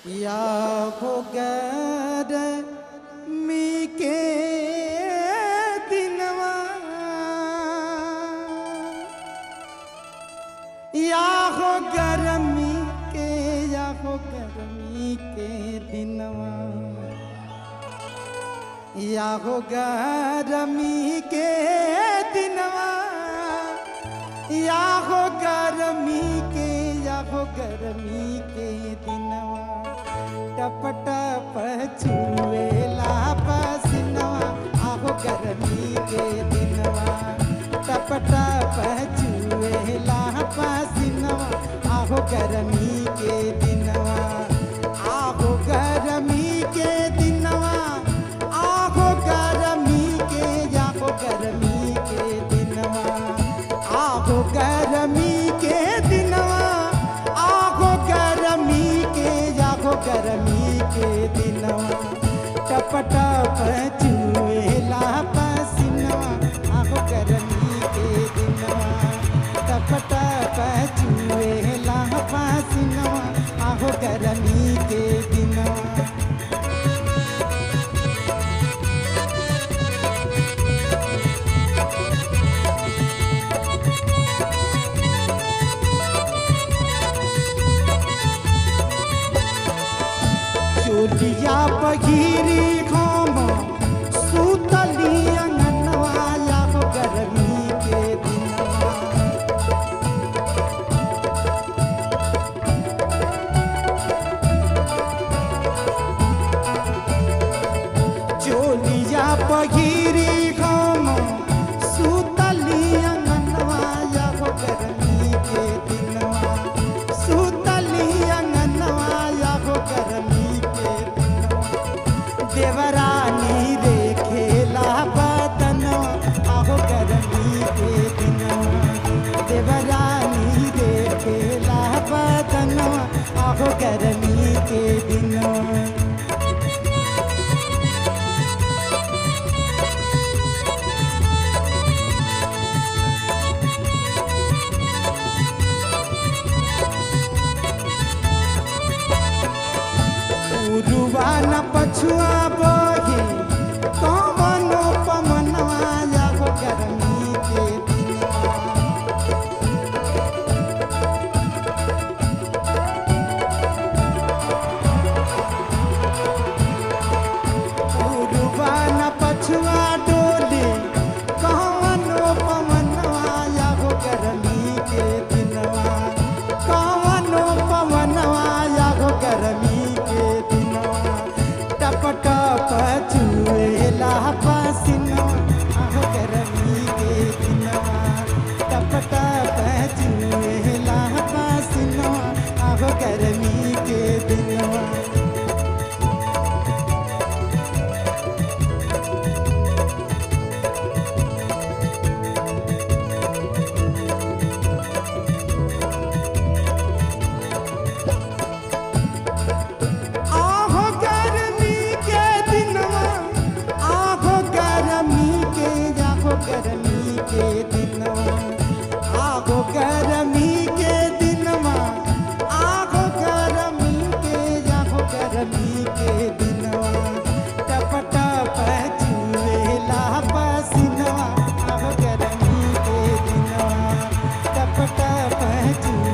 या हो गर्मी के दिनवा, या हो गर्मी के, या हो गर्मी के दिनवा, या हो गर्मी के दिनवा, या हो गर्मी के, या हो गर्मी के दिनवा, टप टप छुएला पसीनवा, आहो गर्मी के दिनवा, टप टप छुएला पसीनवा, आहो गर्मी के दिनवा, आहो गर्मी के दिनवा, आहो गर्मी के, आहो गर्मी के दिनवा, आहो गर्मी के दिनवा, आहो गर्मी के, आहो गर्मी के दिनवा, टप टप छुएला पसीनवा, आहो गर्मी के दिनवा, टप टप छुएला पसीनवा, आहो गर्मी के दिनवा। चोलिया बघीरी घाम सुतली अंगनवा, या हो गर्मी के दिनवा, चोलिया बघीरी घाम सुतली अंगनवा, या हो गर्मी के दिनवा, सुतली अंगनवा, या हो गर्मी के दिनवा, देवरानी रे खेला बदनवा, आहो गर्मी के दिनवा, देवरानी रे खेला बदनवा, आहो गर्मी के दिनवा। उरुवा न पछुआ बोही कौनो पमनवा, या हो गर्मी के दिनवा, उरुवा न पछुआ डोली कौनो पमनवा, या हो गर्मी के दिनवा, कौनो पमनवा, या हो गर्मी के दिनवा, टप टप छुएला पसीनवा, आहो गर्मी के दिनवा, टप टप छुएला पसीनवा, आहो गर्मी के दिनवा। आहो गर्मी के दिनवा, आहो गर्मी के, आहो गर्मी के दिनवा, आहो गर्मी के दिनवा, आहो गर्मी के, आहो गर्मी के दिनवा, टप टप छुएला पसीनवा, आहो गर्मी के दिनवा, टप टप छुएला